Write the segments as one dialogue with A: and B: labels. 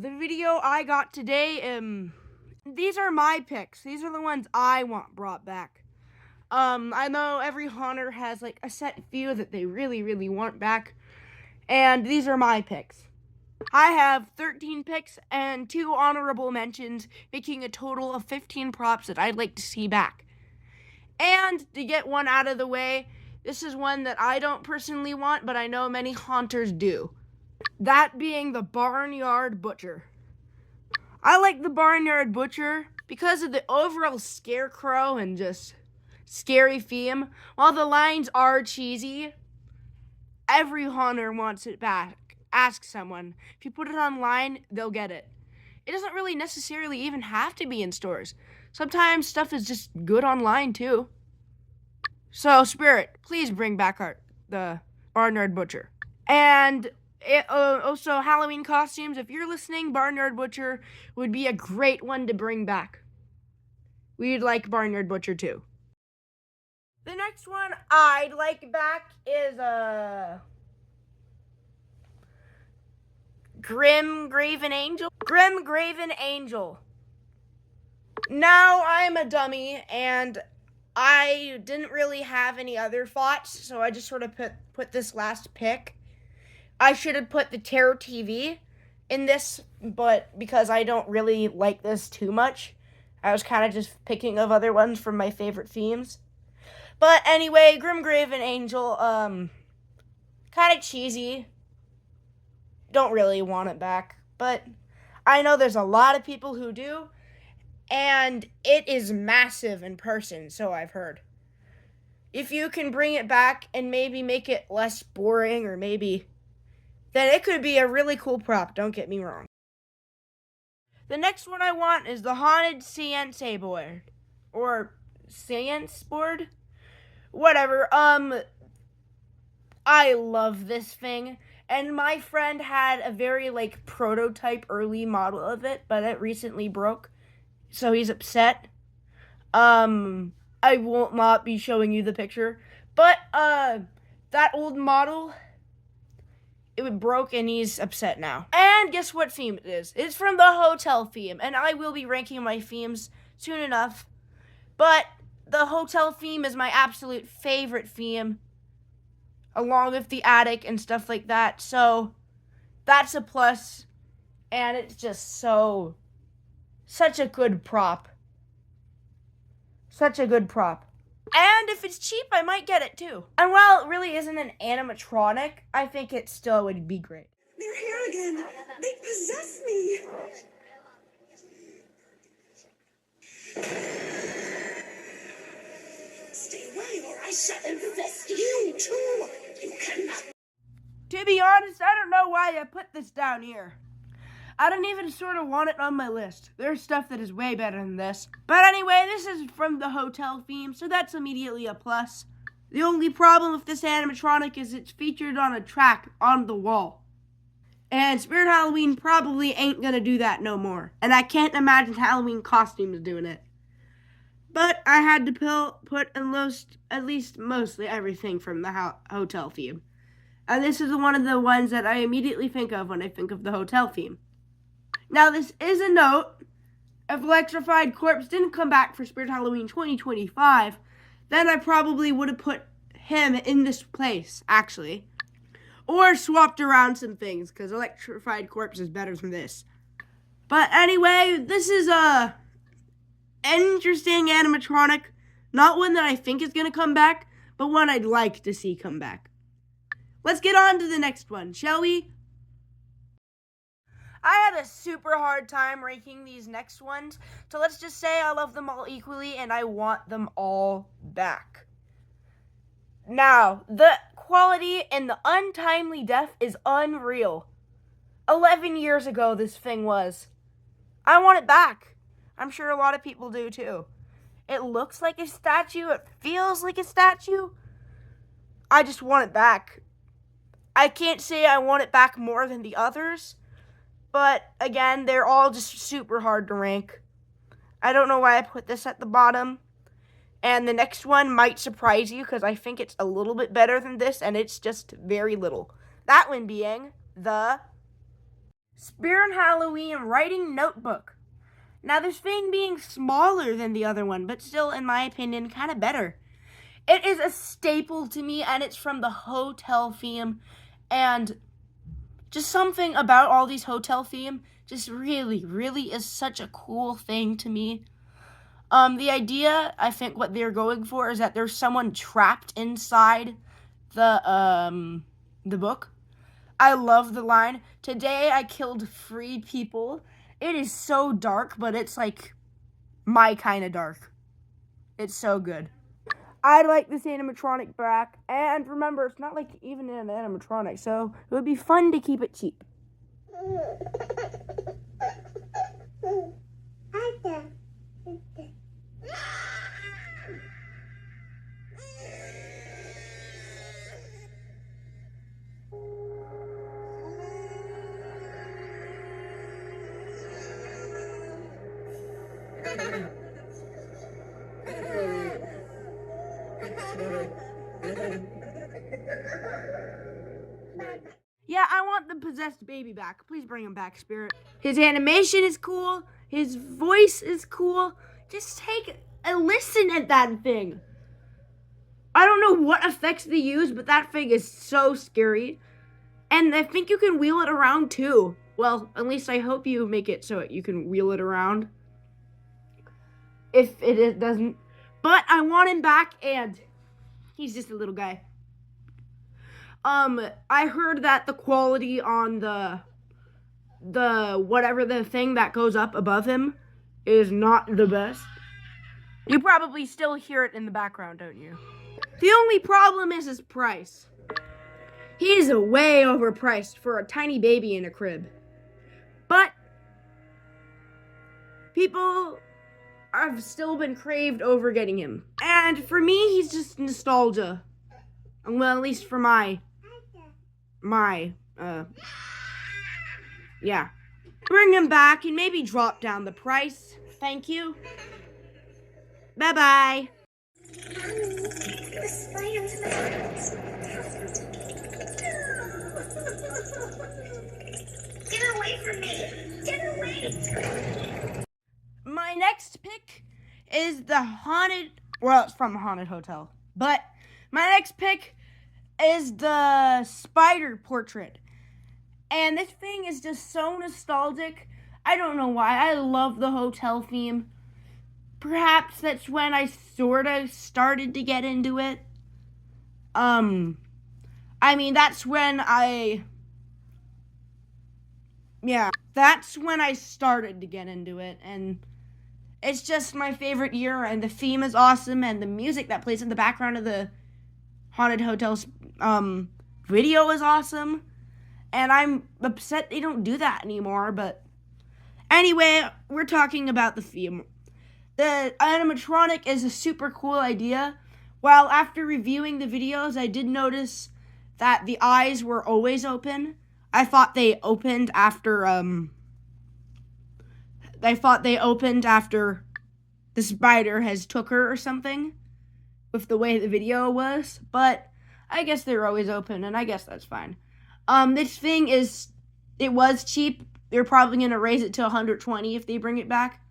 A: the video I got today, these are my picks. These are the ones I want brought back. I know every haunter has like a set few that they really, really want back, and these are my picks. I have 13 picks and 2 honorable mentions, making a total of 15 props that I'd like to see back. And to get one out of the way, this is one that I don't personally want, but I know many haunters do. That being the Barnyard Butcher. I like the Barnyard Butcher because of the overall scarecrow and just scary theme. While the lines are cheesy, every haunter wants it back. Ask someone. If you put it online, they'll get it. It doesn't really necessarily even have to be in stores. Sometimes stuff is just good online too. So, Spirit, please bring back the Barnyard Butcher. And also Halloween costumes. If you're listening, Barnyard Butcher would be a great one to bring back. We'd like Barnyard Butcher too. The next one I'd like back is Grim Graven Angel. Grim Graven Angel. Now I'm a dummy and I didn't really have any other thoughts, so I just sort of put this last pick. I should have put the Terror TV in this, but because I don't really like this too much, I was kind of just picking of other ones from my favorite themes. But anyway, Grim Graven Angel, kind of cheesy. Don't really want it back, but I know there's a lot of people who do, and it is massive in person, so I've heard. If you can bring it back and maybe make it less boring, or maybe, then it could be a really cool prop, don't get me wrong. The next one I want is the Haunted Seance Board, or Seance Board? Whatever, I love this thing, and my friend had a very, prototype early model of it, but it recently broke, so he's upset. I will not be showing you the picture, but, that old model, it broke and he's upset now. And guess what theme it is? It's from the hotel theme, and I will be ranking my themes soon enough, but the hotel theme is my absolute favorite theme, along with the attic and stuff like that. So that's a plus, and it's just such a good prop. Such a good prop. And if it's cheap, I might get it too. And while it really isn't an animatronic, I think it still would be great.
B: They're here again. They possess me. Stay away or I shall infest you too. You cannot.
A: To be honest, I don't know why I put this down here. I don't even sort of want it on my list. There's stuff that is way better than this. But anyway, this is from the hotel theme, so that's immediately a plus. The only problem with this animatronic is it's featured on a track on the wall. And Spirit Halloween probably ain't gonna do that no more. And I can't imagine Halloween costumes doing it. But I had to put at least mostly everything from the hotel theme. And this is one of the ones that I immediately think of when I think of the hotel theme. Now, this is a note. If Electrified Corpse didn't come back for Spirit Halloween 2025, then I probably would have put him in this place, actually. Or swapped around some things, because Electrified Corpse is better than this. But anyway, this is an interesting animatronic. Not one that I think is going to come back, but one I'd like to see come back. Let's get on to the next one, shall we? I had a super hard time ranking these next ones, so let's just say I love them all equally and I want them all back. Now, the quality and the untimely death is unreal. 11 years ago this thing was. I want it back. I'm sure a lot of people do too. It looks like a statue, it feels like a statue. I just want it back. I can't say I want it back more than the others, but again, they're all just super hard to rank. I don't know why I put this at the bottom. And the next one might surprise you because I think it's a little bit better than this, and it's just very little. That one being the Spirit Halloween writing notebook. Now, this thing being smaller than the other one, but still, in my opinion, kind of better. It is a staple to me, and it's from the hotel theme. And just something about all these hotel theme just really, really is such a cool thing to me. The idea, I think what they're going for is that there's someone trapped inside the book. I love the line, "Today I killed 3 people." It is so dark, but it's like my kind of dark. It's so good. I like this animatronic back, and remember, it's not like even an animatronic, so it would be fun to keep it cheap. Yeah, I want the possessed baby back. Please bring him back, Spirit. His animation is cool. His voice is cool. Just take a listen at that thing. I don't know what effects they use, but that thing is so scary. And I think you can wheel it around too. Well, at least I hope you make it so you can wheel it around. If it doesn't. But I want him back, and he's just a little guy. I heard that the quality on the whatever the thing that goes up above him is not the best. You probably still hear it in the background, don't you? The only problem is his price. He's way overpriced for a tiny baby in a crib. But people have still been craved over getting him. And for me, he's just nostalgia. Well, at least for yeah. Bring him back and maybe drop down the price. Thank you. Bye-bye.
B: The spiders. Get away from me! Get away!
A: My next pick is the haunted, well, it's from a haunted hotel. But my next pick is the spider portrait. And this thing is just so nostalgic. I don't know why. I love the hotel theme. Perhaps that's when I sort of started to get into it. That's when that's when I started to get into it. And it's just my favorite year, and the theme is awesome, and the music that plays in the background of the haunted hotels video is awesome. And I'm upset they don't do that anymore, but anyway, we're talking about the theme. The animatronic is a super cool idea. While after reviewing the videos, I did notice that the eyes were always open. I thought they opened after the spider has took her or something, with the way the video was, but I guess they're always open, and I guess that's fine. This thing it was cheap. They're probably going to raise it to 120 if they bring it back,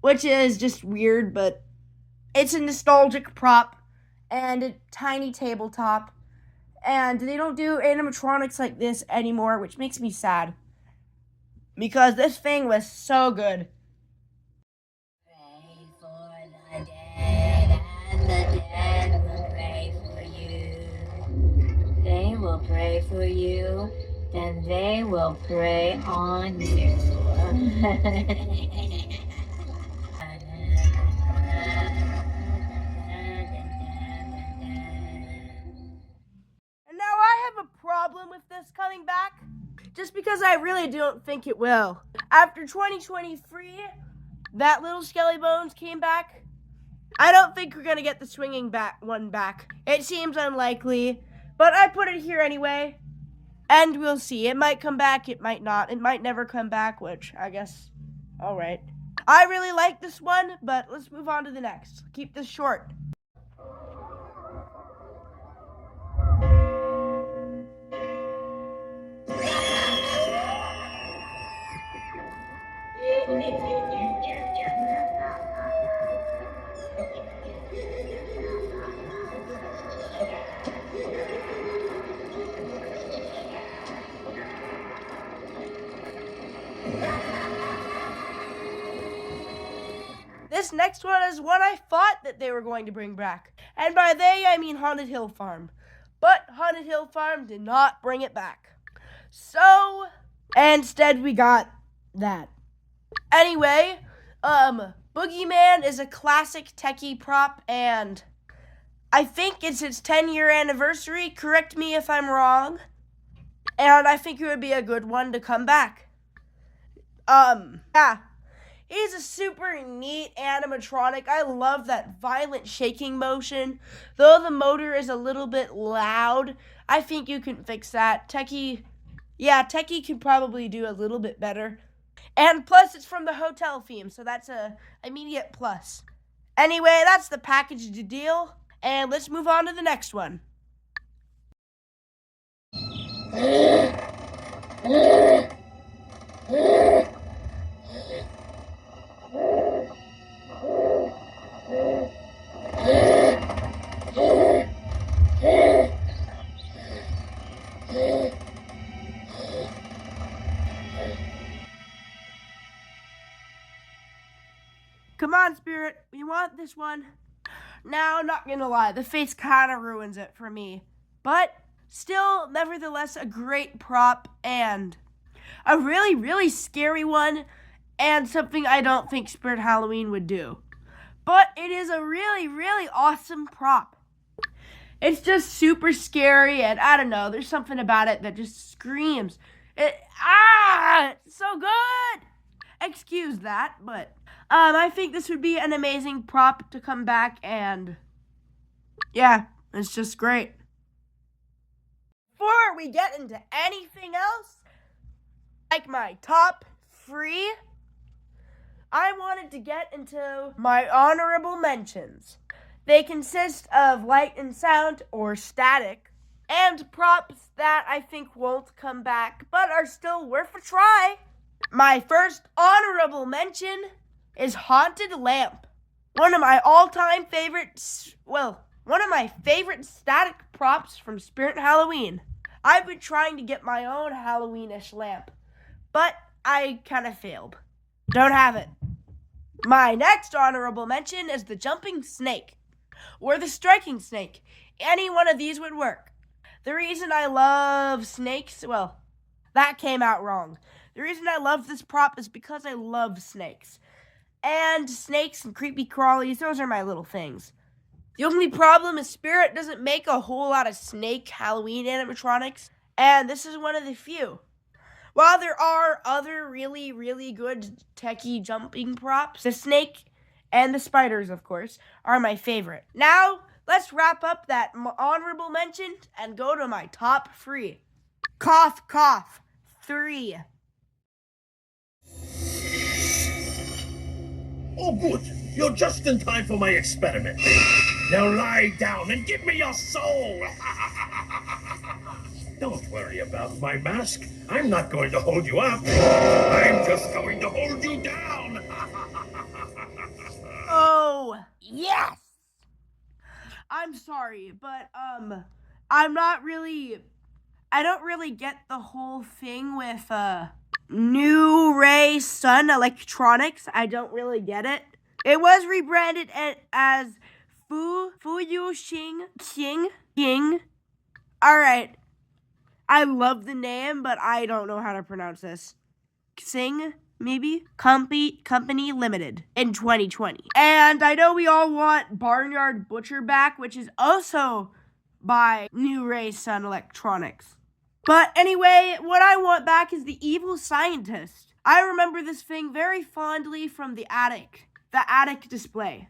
A: which is just weird, but it's a nostalgic prop and a tiny tabletop, and they don't do animatronics like this anymore, which makes me sad, because this thing was so good.
B: Pray for the dead, and the dead will pray for you. They will pray for you, then they will pray on you.
A: And now I have a problem with this coming back, just because I really don't think it will. After 2023, that little Skelly Bones came back. I don't think we're gonna get the swinging one back. It seems unlikely, but I put it here anyway, and we'll see. It might come back, it might not. It might never come back, which I guess, all right. I really like this one, but let's move on to the next. Keep this short. This next one is one I thought that they were going to bring back. And by they, I mean Haunted Hill Farm. But Haunted Hill Farm did not bring it back. So, instead we got that. Anyway, Boogeyman is a classic techie prop, and I think it's its 10-year anniversary. Correct me if I'm wrong. And I think it would be a good one to come back. Yeah. He's a super neat animatronic. I love that violent shaking motion. Though the motor is a little bit loud, I think you can fix that. Techie can probably do a little bit better. And plus, it's from the hotel theme, so that's a immediate plus. Anyway, that's the package deal, and let's move on to the next one. Come on, Spirit, we want this one. Now, not gonna lie, the face kinda ruins it for me. But still, nevertheless, a great prop and a really, really scary one, and something I don't think Spirit Halloween would do. But it is a really, really awesome prop. It's just super scary, and I don't know, there's something about it that just screams. It's so good! Excuse that, but I think this would be an amazing prop to come back, and yeah, it's just great. Before we get into anything else, like my top 3, I wanted to get into my honorable mentions. They consist of light and sound, or static, and props that I think won't come back, but are still worth a try. My first honorable mention is Haunted Lamp. One of my all-time favorites, one of my favorite static props from Spirit Halloween. I've been trying to get my own Halloweenish lamp, but I kind of failed. Don't have it. My next honorable mention is the Jumping Snake, or the Striking Snake. Any one of these would work. The reason I love snakes, that came out wrong. The reason I love this prop is because I love snakes. And snakes and creepy crawlies, those are my little things. The only problem is Spirit doesn't make a whole lot of snake Halloween animatronics, and this is one of the few. While there are other really, really good techie jumping props, the snake and the spiders, of course, are my favorite. Now, let's wrap up that honorable mention and go to my top 3. Cough, cough. 3.
C: Oh, good. You're just in time for my experiment. Now lie down and give me your soul. Don't worry about my mask. I'm not going to hold you up. I'm just going to hold you down.
A: Oh, yes. I'm sorry, but I don't really get the whole thing with New Ray Sun Electronics. I don't really get it. It was rebranded as Fuyu Xing. Alright. I love the name, but I don't know how to pronounce this. Xing, maybe? Company Limited in 2020. And I know we all want Barnyard Butcher back, which is also by New Ray Sun Electronics. But anyway, what I want back is the Evil Scientist. I remember this thing very fondly from the attic display.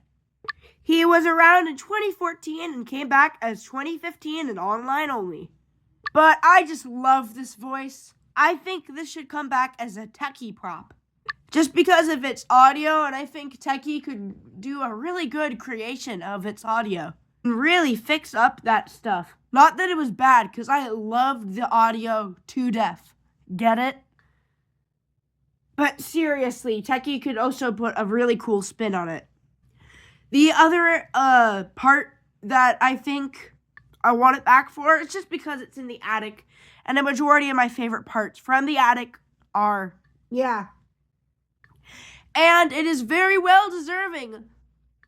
A: He was around in 2014 and came back as 2015 and online only. But I just love this voice. I think this should come back as a techie prop. Just because of its audio, and I think techie could do a really good creation of its audio. And really fix up that stuff. Not that it was bad, because I loved the audio to death. Get it? But seriously, Techie could also put a really cool spin on it. The other part that I think I want it back for is just because it's in the attic, and a majority of my favorite parts from the attic are, yeah. And it is very well deserving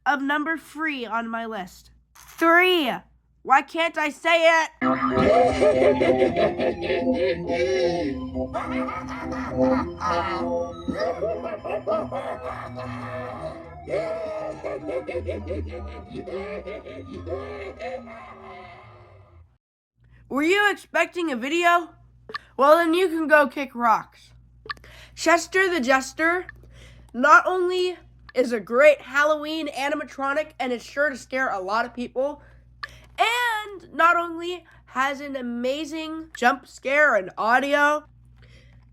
A: of number 3 on my list. 3. Why can't I say it? Were you expecting a video? Well, then you can go kick rocks. Chester the Jester not only is a great Halloween animatronic and is sure to scare a lot of people, and not only has an amazing jump scare and audio,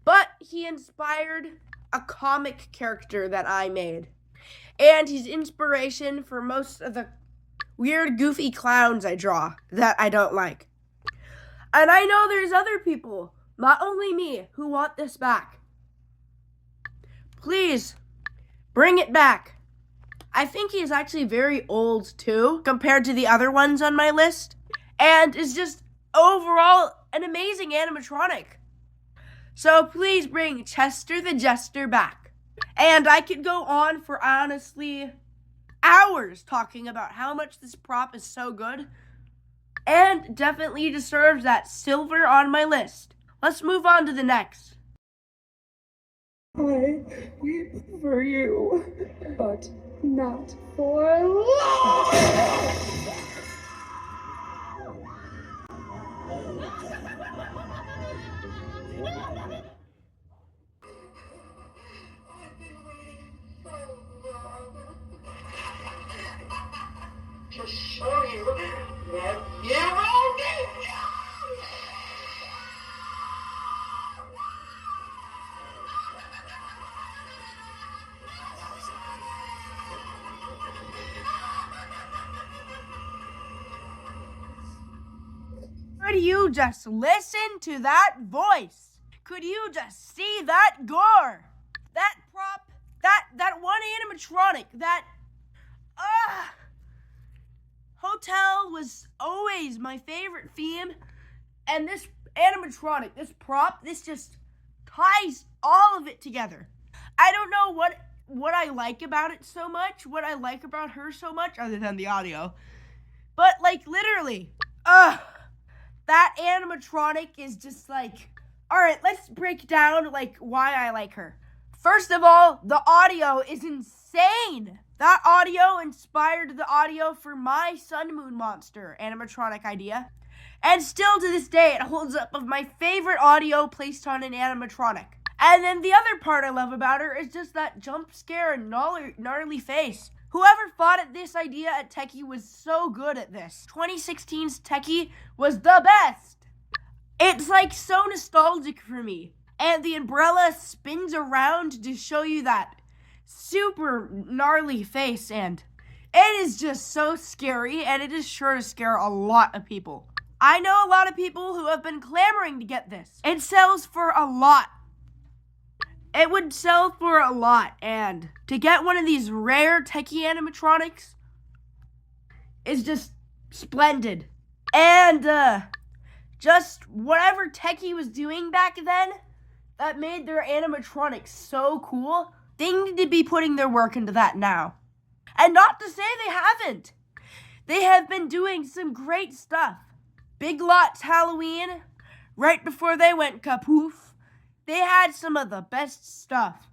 A: but he inspired a comic character that I made. And he's inspiration for most of the weird, goofy clowns I draw that I don't like. And I know there's other people, not only me, who want this back. Please, bring it back. I think he's actually very old too, compared to the other ones on my list, and is just overall an amazing animatronic. So please bring Chester the Jester back. And I could go on for honestly hours talking about how much this prop is so good, and definitely deserves that silver on my list. Let's move on to the next.
D: I weep for you, but not for long.
C: To show you that you will be young.
A: Could you just listen to that voice? Could you just see that gore? That prop, that one animatronic, that hotel was always my favorite theme. And this animatronic, this prop, this just ties all of it together. I don't know what I like about it so much, what I like about her so much, other than the audio. But like literally, that animatronic is just like, all right, let's break down like why I like her. First of all, the audio is insane. That audio inspired the audio for my Sun Moon Monster animatronic idea. And still to this day, it holds up of my favorite audio placed on an animatronic. And then the other part I love about her is just that jump scare and gnarly face. Whoever thought of this idea at Techie was so good at this. 2016's Techie was the best. It's like so nostalgic for me. And the umbrella spins around to show you that super gnarly face, and it is just so scary, and it is sure to scare a lot of people. I know a lot of people who have been clamoring to get this. It sells for a lot. It would sell for a lot, and to get one of these rare Techie animatronics is just splendid. And just whatever Techie was doing back then that made their animatronics so cool, they need to be putting their work into that now. And not to say they haven't. They have been doing some great stuff. Big Lots Halloween, right before they went kapoof, they had some of the best stuff.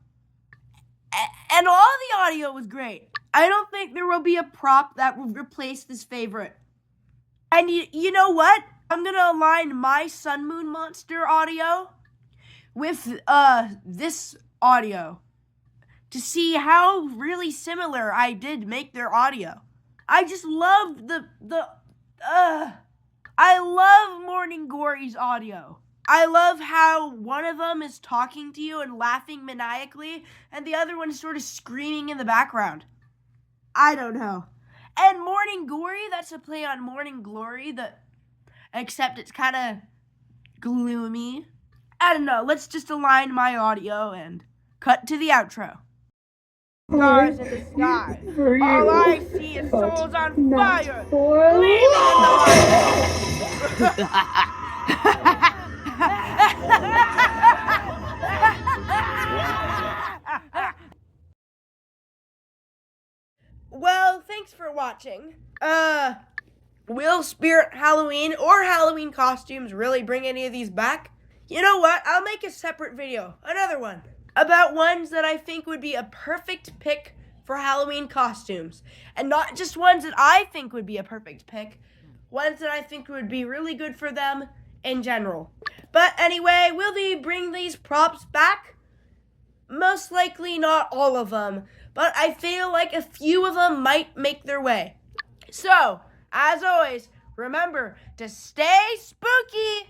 A: And all the audio was great. I don't think there will be a prop that will replace this favorite. And you know what? I'm going to align my Sun Moon Monster audio with this audio to see how really similar I did make their audio. I just loved I love Morning Glory's audio. I love how one of them is talking to you and laughing maniacally, and the other one is sort of screaming in the background. I don't know. And Morning Glory, that's a play on Morning Glory, except it's kind of gloomy. I don't know, let's just align my audio and Cut to the outro. Stars in the sky.
D: For you,
A: All I see is
D: but
A: souls on
D: not
A: fire.
D: for
A: Leaving in the light. Well, thanks for watching. Will Spirit Halloween or Halloween costumes really bring any of these back? You know what? I'll make a separate video, another one, about ones that I think would be a perfect pick for Halloween costumes. And not just ones that I think would be a perfect pick, ones that I think would be really good for them in general. But anyway, will they bring these props back? Most likely not all of them, but I feel like a few of them might make their way. So, as always, remember to stay spooky!